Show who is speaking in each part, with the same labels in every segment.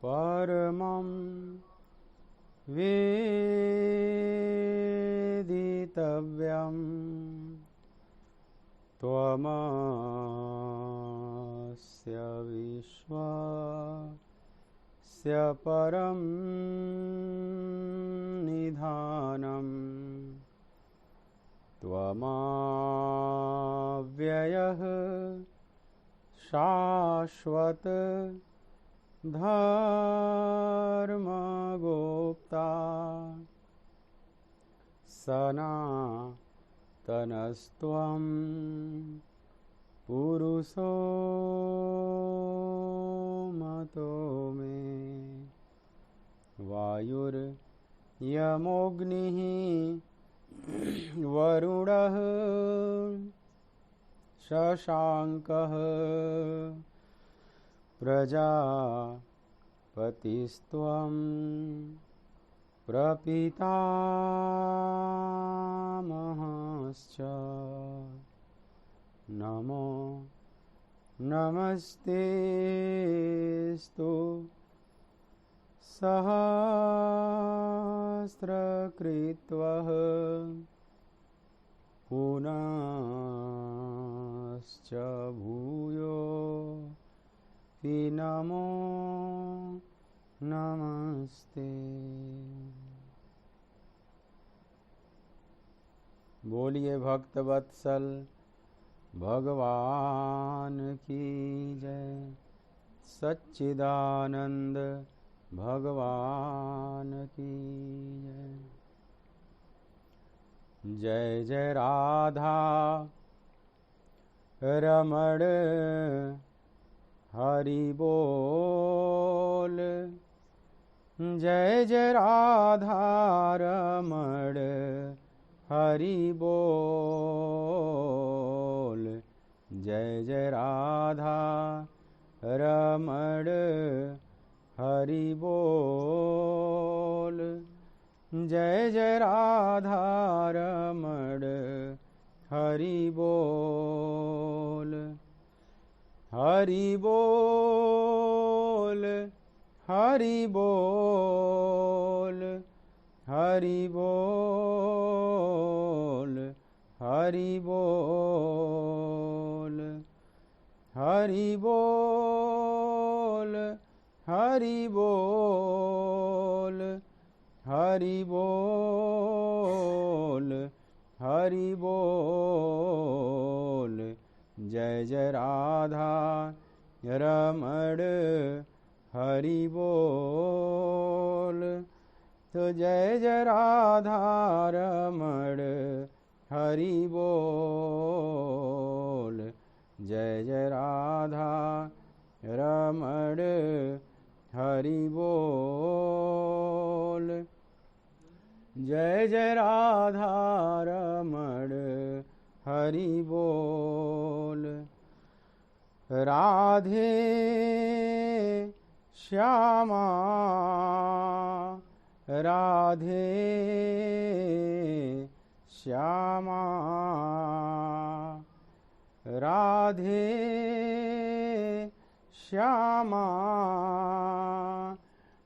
Speaker 1: परमं वेदितव्यं त्वमस्य विश्वस्य परं निधानं त्वमव्ययः शाश्वत धर्मगोप्ता सनातनस्त्वं पुरुषो मतो मे वायुर्यमोऽग्निः वरुणः शशाङ्कः प्रजापतिस्त्वं प्रपितामहश्च नमो नमस्तेस्तु सहस्रकृत्वः पुनश्च भूयो नमो नमस्ते। बोलिए भक्तवत्सल भगवान की जय, सच्चिदानंद भगवान की जय। जय जय राधा रमण हरि बोल, जय जय राधा रमण हरि बोल, जय जय राधा रमण हरि बोल, जय जय राधा रमण हरि बोल। हरि बोल हरि बोल हरि बोल हरि बोल हरि बोल हरि बोल हरि बोल हरि बोल। जय जय राधा रमण हरि बोल, तो जय जय राधा रमण हरि बोल, जय जय राधा रमण हरि बोल, जय जय राधा रमण हरि बोल। राधे श्यामा राधे श्यामा राधे श्यामा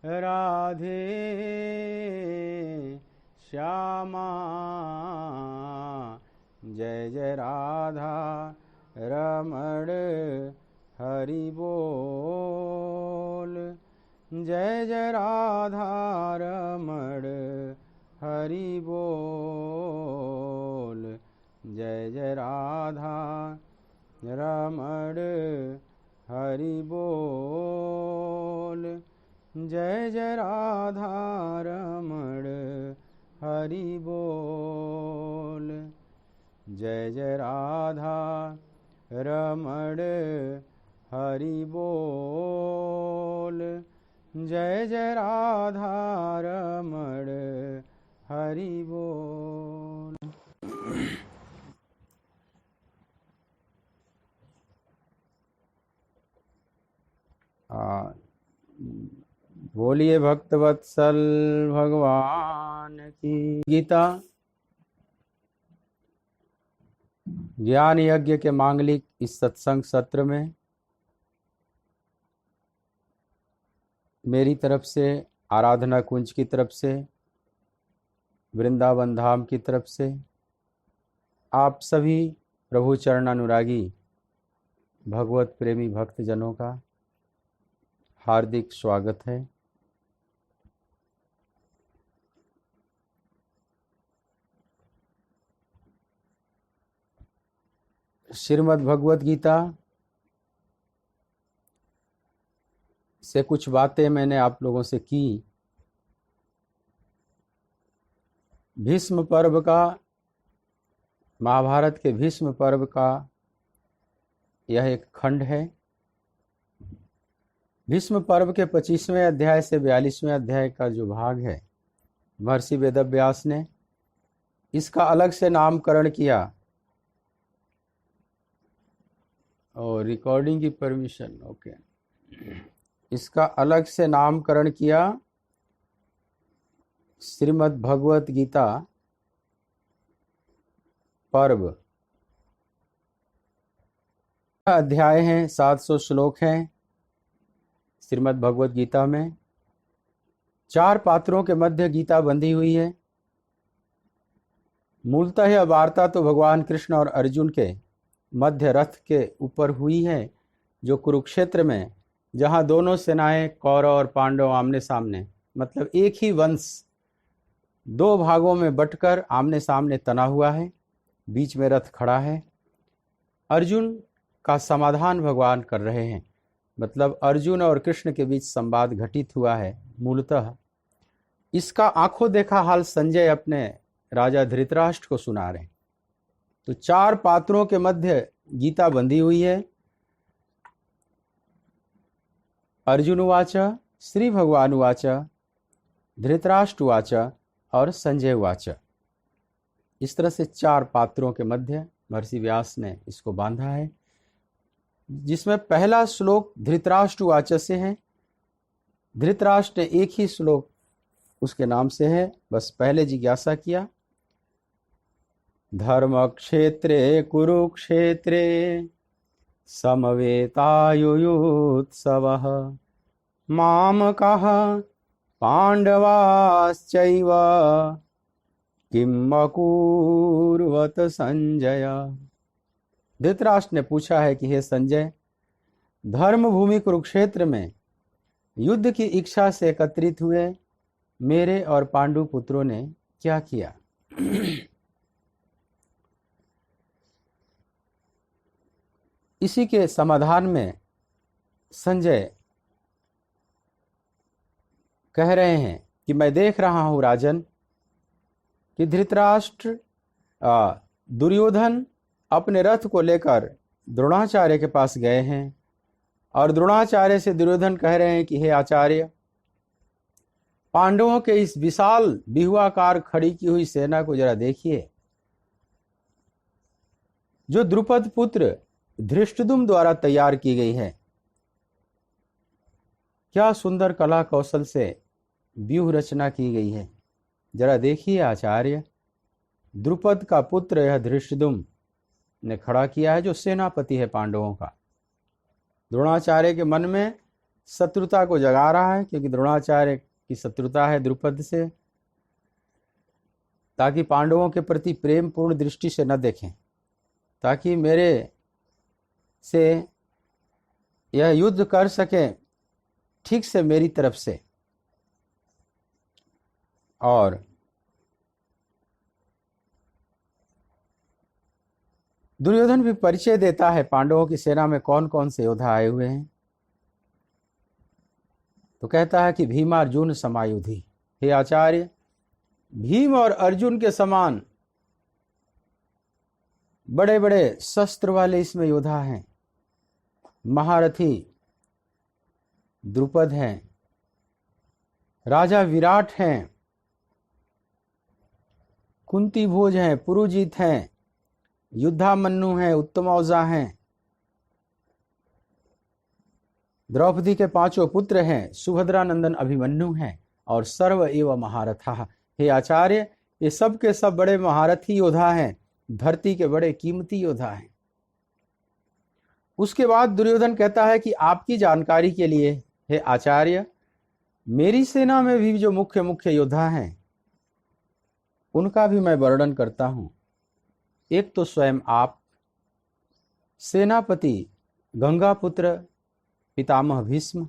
Speaker 1: राधे श्यामा। जय जय राधा रमण हरि बोल, जय जय राधा रमण हरि बोल, जय जय राधा रमण हरि बोल, जय जय राधा रमण हरि बोल, जय जय राधा रमण हरि बोल, जय जय राधा रमण हरि बोल। बोलिए भक्तवत्सल भगवान की। गीता ज्ञान यज्ञ के मांगलिक इस सत्संग सत्र में मेरी तरफ से, आराधना कुंज की तरफ से, वृंदावन धाम की तरफ से आप सभी प्रभु चरणानुरागी भगवत प्रेमी भक्तजनों का हार्दिक स्वागत है। श्रीमद् भगवत गीता से कुछ बातें मैंने आप लोगों से की। भीष्म पर्व का, महाभारत के भीष्म पर्व का यह एक खंड है। भीष्म पर्व के 25वें अध्याय से 42वें अध्याय का जो भाग है, महर्षि वेदव्यास ने इसका अलग से नामकरण किया। और रिकॉर्डिंग की परमिशन, ओके, इसका अलग से नामकरण किया श्रीमद् भगवत गीता पर्व। अध्याय हैं, 700 श्लोक हैं श्रीमद् भगवत गीता में। 4 पात्रों के मध्य गीता बंधी हुई है। मूलतः यह वार्ता तो भगवान कृष्ण और अर्जुन के मध्य रथ के ऊपर हुई है, जो कुरुक्षेत्र में, जहां दोनों सेनाएं कौरव और पांडव आमने सामने, मतलब एक ही वंश 2 भागों में बंटकर आमने सामने तना हुआ है, बीच में रथ खड़ा है। अर्जुन का समाधान भगवान कर रहे हैं, मतलब अर्जुन और कृष्ण के बीच संवाद घटित हुआ है। मूलतः इसका आंखों देखा हाल संजय अपने राजा धृतराष्ट्र को सुना रहे हैं। तो 4 पात्रों के मध्य गीता बंधी हुई है। अर्जुन उवाच, श्री भगवान उवाच, धृतराष्ट्र उवाच और संजय उवाच। इस तरह से 4 पात्रों के मध्य महर्षि व्यास ने इसको बांधा है, जिसमें पहला श्लोक धृतराष्ट्र उवाच से है। धृतराष्ट्र ने एक ही श्लोक उसके नाम से है, बस पहले जिज्ञासा किया। धर्म क्षेत्रे कुरुक्षेत्रे समवेतायुयुत्सवः मामकः पांडवाश्चैव किम अकुर्वत संजय। धृतराष्ट्र ने पूछा है कि हे संजय, धर्म भूमि कुरुक्षेत्र में युद्ध की इच्छा से एकत्रित हुए मेरे और पांडु पुत्रों ने क्या किया। इसी के समाधान में संजय कह रहे हैं कि मैं देख रहा हूं राजन कि धृतराष्ट्र, दुर्योधन अपने रथ को लेकर द्रोणाचार्य के पास गए हैं और द्रोणाचार्य से दुर्योधन कह रहे हैं कि हे आचार्य, पांडवों के इस विशाल व्यूहाकार खड़ी की हुई सेना को जरा देखिए, जो द्रुपद पुत्र धृष्टद्युम्न द्वारा तैयार की गई है। क्या सुंदर कला कौशल से व्यूह रचना की गई है, जरा देखिए आचार्य। द्रुपद का पुत्र यह धृष्टद्युम्न ने खड़ा किया है, जो सेनापति है पांडवों का। द्रोणाचार्य के मन में शत्रुता को जगा रहा है, क्योंकि द्रोणाचार्य की शत्रुता है द्रुपद से, ताकि पांडवों के प्रति प्रेम पूर्ण दृष्टि से न देखें, ताकि मेरे से यह युद्ध कर सके ठीक से मेरी तरफ से। और दुर्योधन भी परिचय देता है पांडवों की सेना में कौन कौन से योद्धा आए हुए हैं। तो कहता है कि भीमार्जुन समायुधि। हे आचार्य, भीम और अर्जुन के समान बड़े बड़े शस्त्र वाले इसमें योद्धा हैं। महारथी द्रुपद हैं, राजा विराट हैं, कुंती भोज हैं, पुरुजीत हैं, युद्धामन्यु हैं, उत्तमौजा हैं, द्रौपदी के 5 पुत्र हैं, सुभद्रा नंदन अभिमन्यु हैं और सर्व एव महारथा। हे आचार्य, ये सब के सब बड़े महारथी योद्धा हैं, धरती के बड़े कीमती योद्धा हैं। उसके बाद दुर्योधन कहता है कि आपकी जानकारी के लिए हे आचार्य, मेरी सेना में भी जो मुख्य मुख्य योद्धा हैं उनका भी मैं वर्णन करता हूं। एक तो स्वयं आप, सेनापति गंगापुत्र पितामह भीष्म,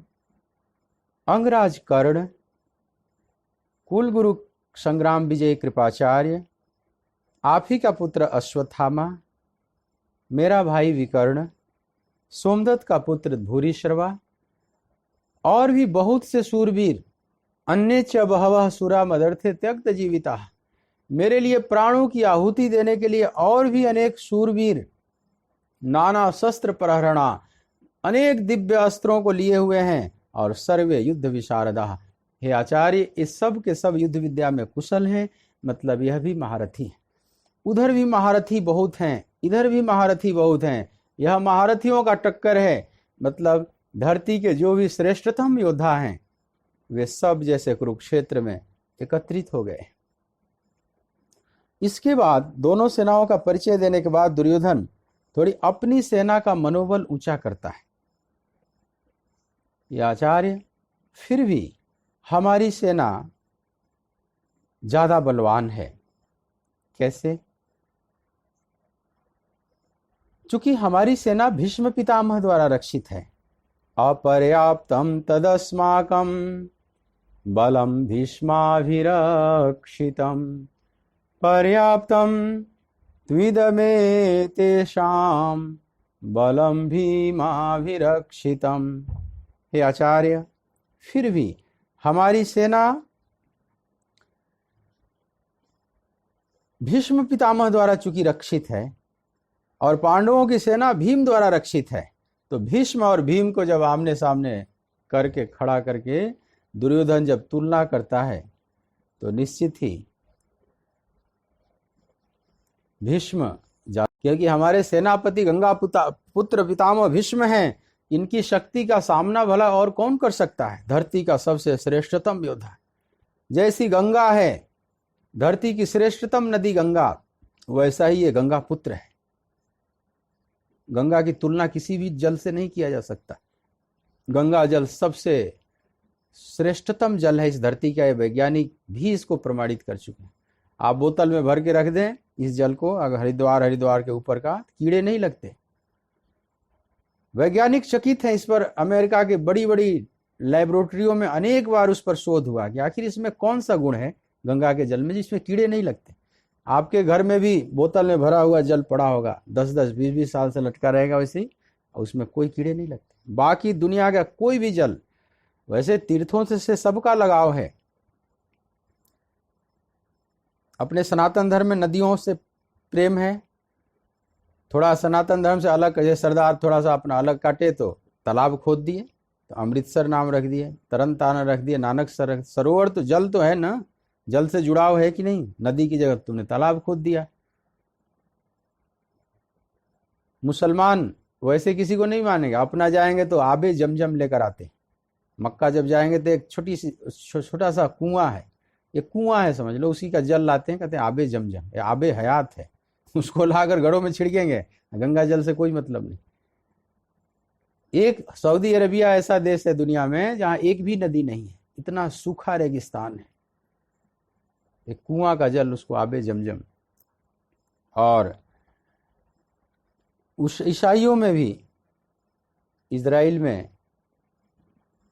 Speaker 1: अंगराज कर्ण, कुलगुरु संग्राम विजय कृपाचार्य, आप ही का पुत्र अश्वत्थामा, मेरा भाई विकर्ण, सोमदत्त का पुत्र भूरिश्रवा, और भी बहुत से सूरवीर, अन्य च बहवः सुरा मदर्थे त्यक्त जीविता, मेरे लिए प्राणों की आहुति देने के लिए और भी अनेक सूरवीर, नाना शस्त्र प्रहरणा, अनेक दिव्य अस्त्रों को लिए हुए हैं, और सर्वे युद्ध विशारदा, हे आचार्य इस सब के सब युद्ध विद्या में कुशल हैं, मतलब यह भी महारथी है। उधर भी महारथी बहुत हैं, इधर भी महारथी बहुत हैं, यह महारथियों का टक्कर है, मतलब धरती के जो भी श्रेष्ठतम योद्धा हैं वे सब जैसे कुरुक्षेत्र में एकत्रित हो गए। इसके बाद दोनों सेनाओं का परिचय देने के बाद दुर्योधन थोड़ी अपनी सेना का मनोबल ऊंचा करता है। ये आचार्य, फिर भी हमारी सेना ज्यादा बलवान है। कैसे? चूंकि हमारी सेना भीष्म पितामह द्वारा रक्षित है। अपर्याप्तम तदस्माकं बलम भीष्माभिरक्षितम पर्याप्तम त्विदमे तेषाम बलम भीमाभिरक्षितम। हे आचार्य, फिर भी हमारी सेना भीष्म पितामह द्वारा चूंकि रक्षित है और पांडवों की सेना भीम द्वारा रक्षित है, तो भीष्म और भीम को जब आमने सामने करके खड़ा करके दुर्योधन जब तुलना करता है तो निश्चित ही भीष्म, क्योंकि हमारे सेनापति गंगा पुत्र पितामह भीष्म हैं, इनकी शक्ति का सामना भला और कौन कर सकता है। धरती का सबसे श्रेष्ठतम योद्धा, जैसी गंगा है धरती की श्रेष्ठतम नदी गंगा, वैसा ही ये गंगा पुत्र है। गंगा की तुलना किसी भी जल से नहीं किया जा सकता। गंगा जल सबसे श्रेष्ठतम जल है इस धरती का, ये वैज्ञानिक भी इसको प्रमाणित कर चुके हैं। आप बोतल में भर के रख दें इस जल को, अगर हरिद्वार के ऊपर का, कीड़े नहीं लगते। वैज्ञानिक चकित है इस पर। अमेरिका के बड़ी बड़ी लैबोरेटरियों में अनेक बार उस पर शोध हुआ कि आखिर इसमें कौन सा गुण है गंगा के जल में जिसमें कीड़े नहीं लगते। आपके घर में भी बोतल में भरा हुआ जल पड़ा होगा, 10-10, 20-20 साल से लटका रहेगा वैसे ही, और उसमें कोई कीड़े नहीं लगते। बाकी दुनिया का कोई भी जल, वैसे तीर्थों से सबका लगाव है। अपने सनातन धर्म में नदियों से प्रेम है। थोड़ा सनातन धर्म से अलग, जैसे सरदार थोड़ा सा अपना अलग काटे तो तालाब खोद दिए, तो अमृतसर नाम रख दिए, तरन तारण रख दिए, नानक सरोवर। तो जल तो है ना, जल से जुड़ाव है कि नहीं। नदी की जगह तुमने तालाब खोद दिया। मुसलमान वैसे किसी को नहीं मानेगा, अपना जाएंगे तो आबे जमजम लेकर आते। मक्का जब जाएंगे तो एक छोटा सा कुआं है, ये कुआं है समझ लो, उसी का जल लाते हैं, कहते हैं आबे जमजम, ये आबे हयात है, उसको लाकर घरों में छिड़केंगे। गंगा जल से कोई मतलब नहीं। एक सऊदी अरबिया ऐसा देश है दुनिया में जहां एक भी नदी नहीं है, इतना सूखा रेगिस्तान है। एक कुआं का जल, उसको आबे जमजम। और उस ईसाइयों में भी, इजराइल में,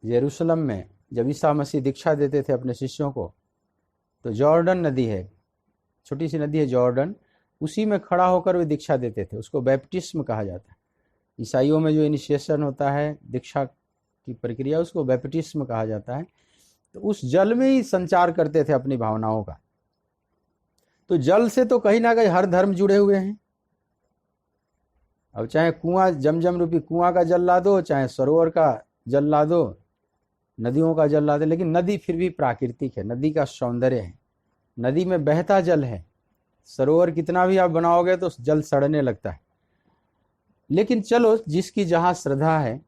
Speaker 1: यरूशलेम में जब ईसा मसीह दीक्षा देते थे अपने शिष्यों को, तो जॉर्डन नदी है, छोटी सी नदी है जॉर्डन, उसी में खड़ा होकर वे दीक्षा देते थे। उसको बैप्टिस्म कहा जाता है। ईसाइयों में जो इनिशिएशन होता है, दीक्षा की प्रक्रिया, उसको बैप्टिस्म कहा जाता है। तो उस जल में ही संचार करते थे अपनी भावनाओं का। तो जल से तो कहीं ना कहीं हर धर्म जुड़े हुए हैं। अब चाहे कुआं, जमजम रूपी कुआं का जल ला दो, चाहे सरोवर का जल ला दो, नदियों का जल ला दो, लेकिन नदी फिर भी प्राकृतिक है, नदी का सौंदर्य है। नदी में बहता जल है। सरोवर कितना भी आप बनाओगे तो जल सड़ने लगता है। लेकिन चलो, जिसकी जहां श्रद्धा है,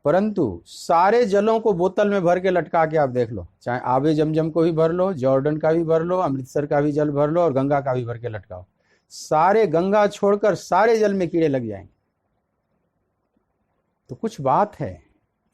Speaker 1: परंतु सारे जलों को बोतल में भर के लटका के आप देख लो, चाहे आबे जमजम को भी भर लो, जॉर्डन का भी भर लो, अमृतसर का भी जल भर लो, और गंगा का भी भर के लटकाओ, सारे गंगा छोड़कर सारे जल में कीड़े लग जाएंगे। तो कुछ बात है,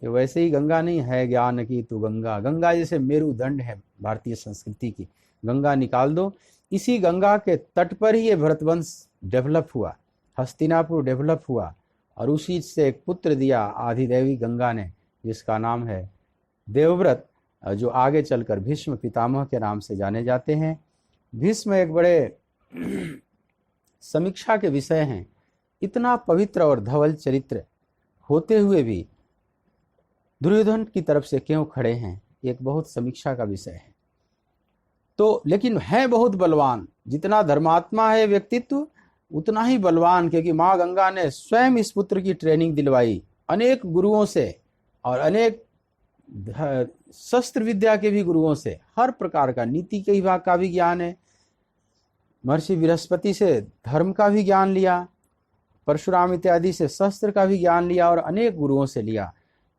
Speaker 1: ये वैसे ही गंगा नहीं है, ज्ञान की तू गंगा, गंगा जैसे मेरुदंड है भारतीय संस्कृति की, गंगा निकाल दो। इसी गंगा के तट पर ही ये भरतवंश डेवलप हुआ, हस्तिनापुर डेवलप हुआ, और उसी से एक पुत्र दिया आधिदेवी गंगा ने, जिसका नाम है देवव्रत, जो आगे चलकर भीष्म पितामह के नाम से जाने जाते हैं। भीष्म एक बड़े समीक्षा के विषय हैं। इतना पवित्र और धवल चरित्र होते हुए भी दुर्योधन की तरफ से क्यों खड़े हैं, एक बहुत समीक्षा का विषय है। तो लेकिन है बहुत बलवान, जितना धर्मात्मा है व्यक्तित्व उतना ही बलवान, क्योंकि माँ गंगा ने स्वयं इस पुत्र की ट्रेनिंग दिलवाई अनेक गुरुओं से, और अनेक शस्त्र विद्या के भी गुरुओं से, हर प्रकार का, नीति के विभाग का भी ज्ञान है, महर्षि बृहस्पति से धर्म का भी ज्ञान लिया, परशुराम इत्यादि से शस्त्र का भी ज्ञान लिया, और अनेक गुरुओं से लिया।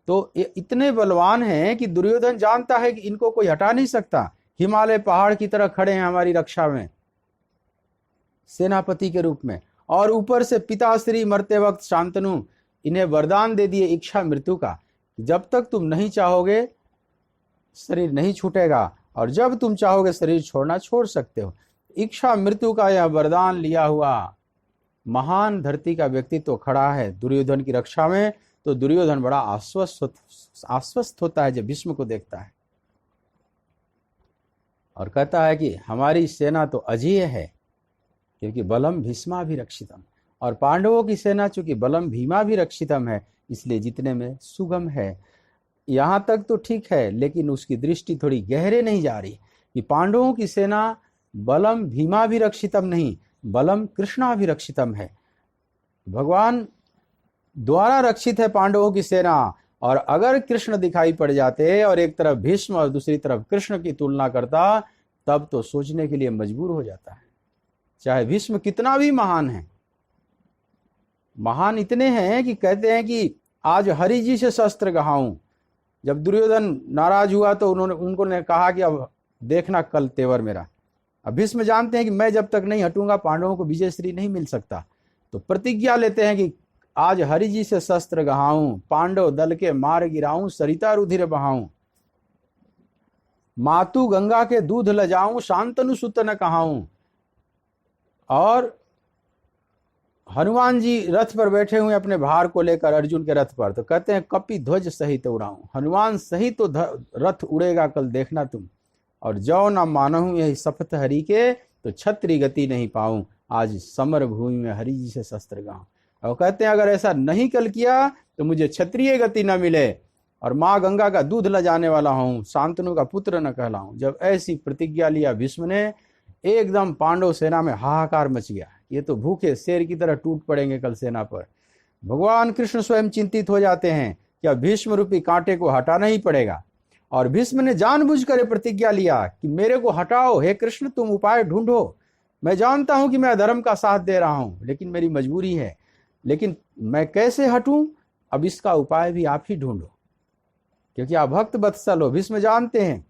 Speaker 1: तो ये इतने बलवान हैं कि दुर्योधन जानता है कि इनको कोई हटा नहीं सकता, हिमालय पहाड़ की तरह खड़े हैं हमारी रक्षा में सेनापति के रूप में, और ऊपर से पिताश्री मरते वक्त शांतनु इन्हें वरदान दे दिए इच्छा मृत्यु का, जब तक तुम नहीं चाहोगे शरीर नहीं छूटेगा, और जब तुम चाहोगे शरीर छोड़ना छोड़ सकते हो। इच्छा मृत्यु का यह वरदान लिया हुआ महान धरती का व्यक्तित्व तो खड़ा है दुर्योधन की रक्षा में। तो दुर्योधन बड़ा आश्वस्त होता है जब भीष्म को देखता है, और कहता है कि हमारी सेना तो अजेय है, क्योंकि बलम भीष्मा भी रक्षितम, और पांडवों की सेना चूंकि बलम भीमा भी रक्षितम है, इसलिए जितने में सुगम है। यहाँ तक तो ठीक है, लेकिन उसकी दृष्टि थोड़ी गहरे नहीं जा रही कि पांडवों की सेना बलम भीमा भी रक्षितम नहीं, बलम कृष्णा भी रक्षितम है। भगवान द्वारा रक्षित है पांडवों की सेना, और अगर कृष्ण दिखाई पड़ जाते और एक तरफ भीष्म और दूसरी तरफ कृष्ण की तुलना करता, तब तो सोचने के लिए मजबूर हो जाता है। चाहे भीष्म कितना भी महान है, महान इतने हैं कि कहते हैं कि आज हरि जी से शस्त्र गहाऊं। जब दुर्योधन नाराज हुआ तो उनको ने कहा कि अब देखना कल तेवर मेरा। अब भीष्म जानते हैं कि मैं जब तक नहीं हटूंगा पांडवों को विजय श्री नहीं मिल सकता, तो प्रतिज्ञा लेते हैं कि आज हरि जी से शस्त्र गहाऊं, पांडव दल के मार गिराऊं, सरिता रुधिर बहाऊं, मातु गंगा के दूध लजाऊं, शांतनु सुत न कहाऊं। और हनुमान जी रथ पर बैठे हुए अपने भार को लेकर अर्जुन के रथ पर, तो कहते हैं कपि ध्वज सहित उड़ाऊं, हनुमान सहित तो रथ उड़ेगा कल देखना तुम, और जो न मानहूं यही शपथ हरि के, तो छत्री गति नहीं पाऊं, आज समर भूमि में हरि जी से शस्त्र गाऊं। और कहते हैं अगर ऐसा नहीं कल किया तो मुझे क्षत्रिय गति न मिले, और माँ गंगा का दूध लजाने वाला हूं, शांतनु का पुत्र न कहलाऊं। जब ऐसी प्रतिज्ञा लिया भीष्म ने, एकदम पांडव सेना में हाहाकार मच गया, ये तो भूखे शेर की तरह टूट पड़ेंगे कल सेना पर। भगवान कृष्ण स्वयं चिंतित हो जाते हैं कि अब भीष्म रूपी कांटे को हटाना ही पड़ेगा, और भीष्म ने जानबूझकर प्रतिज्ञा लिया कि मेरे को हटाओ, हे कृष्ण तुम उपाय ढूंढो, मैं जानता हूं कि मैं अधर्म का साथ दे रहा हूं, लेकिन मेरी मजबूरी है, लेकिन मैं कैसे हटूं, अब इसका उपाय भी आप ही ढूंढो, क्योंकि आप भक्त वत्सल हो। भीष्म जानते हैं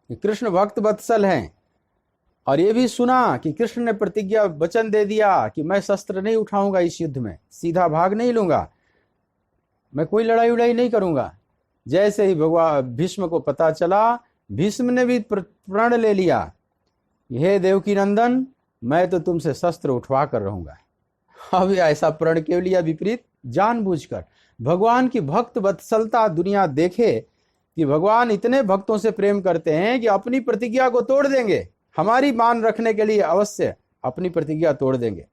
Speaker 1: कि कृष्ण भक्त वत्सल हैं, और ये भी सुना कि कृष्ण ने प्रतिज्ञा वचन दे दिया कि मैं शस्त्र नहीं उठाऊंगा इस युद्ध में, सीधा भाग नहीं लूंगा, मैं कोई लड़ाई उड़ाई नहीं करूंगा। जैसे ही भगवान भीष्म को पता चला, भीष्म ने भी प्रण ले लिया, हे देवकी नंदन मैं तो तुमसे शस्त्र उठवा कर रहूंगा। अब ऐसा प्रण क्यों लिया विपरीत, जानबूझकर। भगवान की भक्त वत्सलता दुनिया देखे कि भगवान इतने भक्तों से प्रेम करते हैं कि अपनी प्रतिज्ञा को तोड़ देंगे, हमारी मान रखने के लिए अवश्य अपनी प्रतिज्ञा तोड़ देंगे।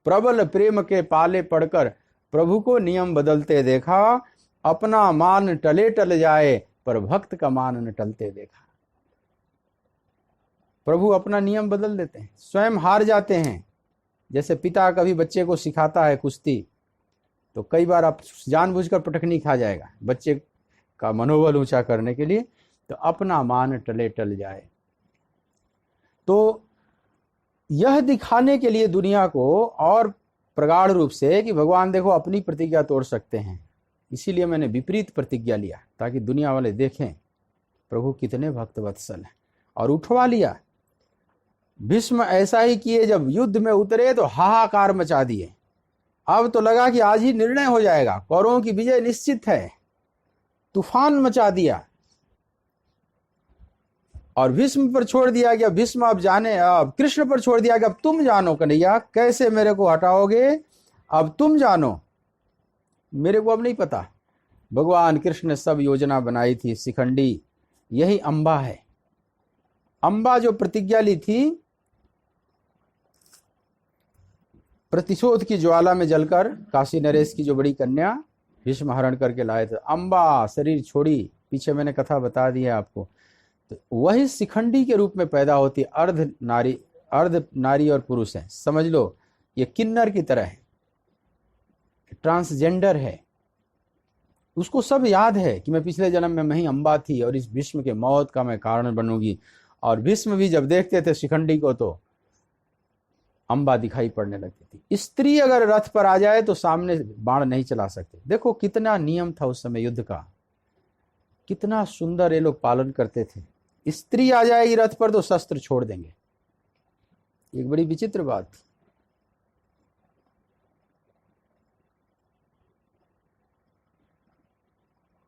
Speaker 1: प्रबल प्रेम के पाले पड़कर प्रभु को नियम बदलते देखा, अपना मान टले टल जाए पर भक्त का मान न टलते देखा। प्रभु अपना नियम बदल देते हैं, स्वयं हार जाते हैं। जैसे पिता कभी बच्चे को सिखाता है कुश्ती, तो कई बार आप जानबूझकर पटकनी खा जाएगा बच्चे का मनोबल ऊंचा करने के लिए, तो अपना मान टले टल जाए। तो यह दिखाने के लिए दुनिया को और प्रगाढ़ रूप से कि भगवान देखो अपनी प्रतिज्ञा तोड़ सकते हैं, इसीलिए मैंने विपरीत प्रतिज्ञा लिया ताकि दुनिया वाले देखें प्रभु कितने भक्त वत्सल हैं, और उठवा लिया। भीष्म ऐसा ही किए, जब युद्ध में उतरे तो हाहाकार मचा दिए। अब तो लगा कि आज ही निर्णय हो जाएगा, कौरवों की विजय निश्चित है। तूफान मचा दिया और भीष्म पर छोड़ दिया गया। भीष्म अब जाने, अब कृष्ण पर छोड़ दिया गया, अब तुम जानो कन्हैया कैसे मेरे को हटाओगे, अब तुम जानो, मेरे को अब नहीं पता। भगवान कृष्ण ने सब योजना बनाई थी। शिखंडी यही अंबा है। अंबा जो प्रतिज्ञा ली थी, प्रतिशोध की ज्वाला में जलकर काशी नरेश की जो बड़ी कन्या भीष्म हरण करके लाए थे, अंबा शरीर छोड़ी, पीछे मैंने कथा बता दी है आपको। तो वही शिखंडी के रूप में पैदा होती, अर्ध नारी और पुरुष है, समझ लो। ये किन्नर की तरह है, ट्रांसजेंडर है। उसको सब याद है कि मैं पिछले जन्म में ही अंबा थी और इस भीष्म के मौत का मैं कारण बनूंगी। और भीष्म भी जब देखते थे शिखंडी को तो अंबा दिखाई पड़ने लगती थी। स्त्री अगर रथ पर आ जाए तो सामने बाण नहीं चला सकते। देखो कितना नियम था उस समय युद्ध का, कितना सुंदर ये लोग पालन करते थे। स्त्री आ जाएगी रथ पर तो शस्त्र छोड़ देंगे। एक बड़ी विचित्र बात थी।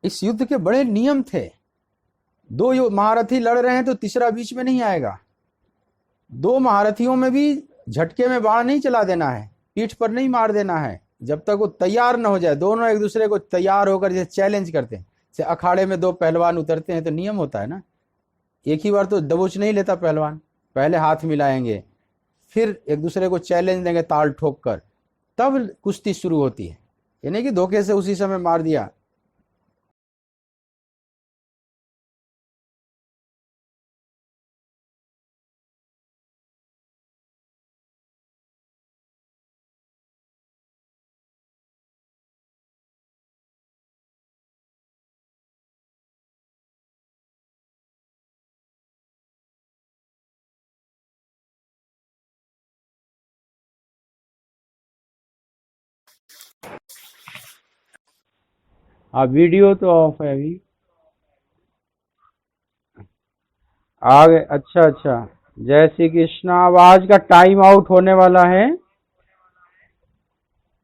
Speaker 1: इस युद्ध के बड़े नियम थे। दो महारथी लड़ रहे हैं तो तीसरा बीच में नहीं आएगा। दो महारथियों में भी झटके में बाण नहीं चला देना है, पीठ पर नहीं मार देना है, जब तक वो तैयार न हो जाए। दोनों एक दूसरे को तैयार होकर जैसे चैलेंज करते हैं, जैसे अखाड़े में दो पहलवान उतरते हैं तो नियम होता है ना, एक ही बार तो दबोच नहीं लेता पहलवान, पहले हाथ मिलाएंगे, फिर एक दूसरे को चैलेंज देंगे ताल ठोक कर, तब कुश्ती शुरू होती है। ये नहीं कि धोखे से उसी समय मार दिया। हाँ, वीडियो तो ऑफ है अभी। आ गए, अच्छा अच्छा। जय श्री कृष्णा। अब आज का टाइम आउट होने वाला है,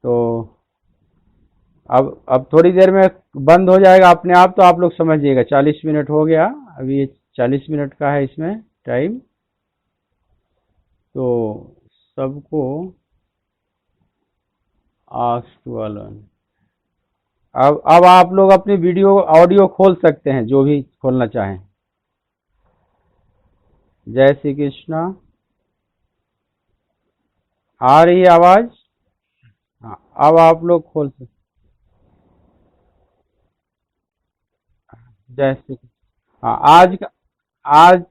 Speaker 1: तो अब थोड़ी देर में बंद हो जाएगा अपने आप, तो आप लोग समझिएगा। 40 मिनट हो गया, अभी ये 40 मिनट का है इसमें टाइम। तो सबको आस्क वाला, अब आप लोग अपनी वीडियो ऑडियो खोल सकते हैं, जो भी खोलना चाहें। जय श्री कृष्णा। आ रही है आवाज? हाँ, अब आप लोग खोल सकते। जय श्री कृष्ण। हाँ, आज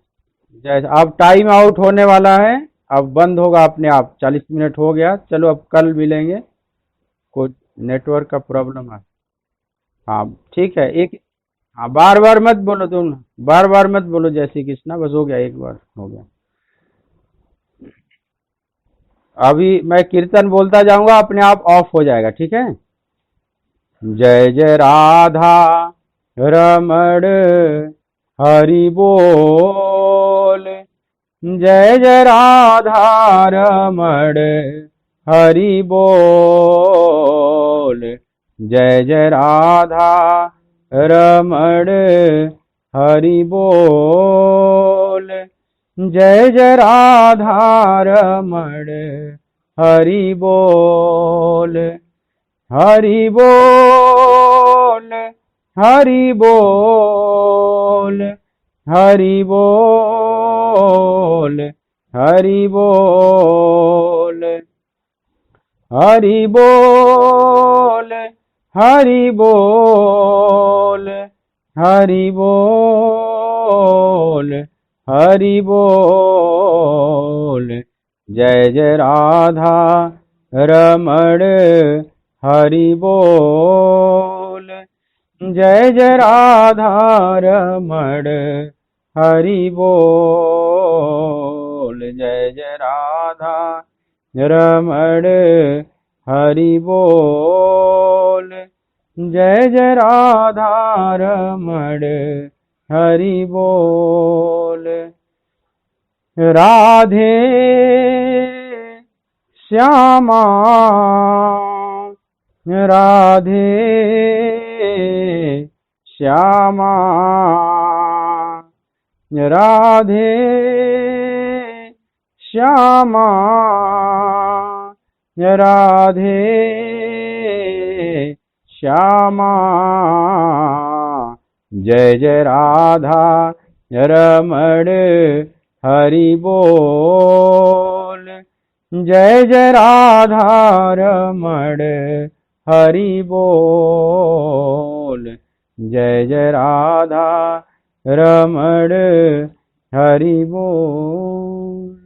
Speaker 1: जय, अब टाइम आउट होने वाला है, अब बंद होगा अपने आप। 40 मिनट हो गया, चलो अब कल मिलेंगे। कोई नेटवर्क का प्रॉब्लम है? हाँ ठीक है। एक, हाँ बार बार मत बोलो तुम, बार बार मत बोलो जय श्री कृष्णा, बस हो गया, एक बार हो गया। अभी मैं कीर्तन बोलता जाऊंगा, अपने आप ऑफ हो जाएगा, ठीक है। जय जय राधा रमण हरि बोल, जय जय राधा रमण हरि बोल, जय जय राधा रमण हरि बोल, जय जय राधा रमण हरि बोल, हरि बोल, हरि बोल, हरि बोल, हरि बोल, हरि बोल, हरि बोल, हरि बोल, हरि बोल, जय जय राधा रमण हरि बोल, जय जय राधा रमण हरि बोल, जय जय राधा रमण हरि बोल, जय जय राधा रमण हरि बोल, राधे श्यामा राधे श्यामा राधे श्यामा राधे श्यामा जय जय राधा रमण हरि बोल जय जय राधा रमण हरि बोल जय जय राधा रमण हरि बोल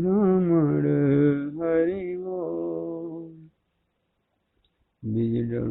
Speaker 1: रमण हरि बोल बिजड़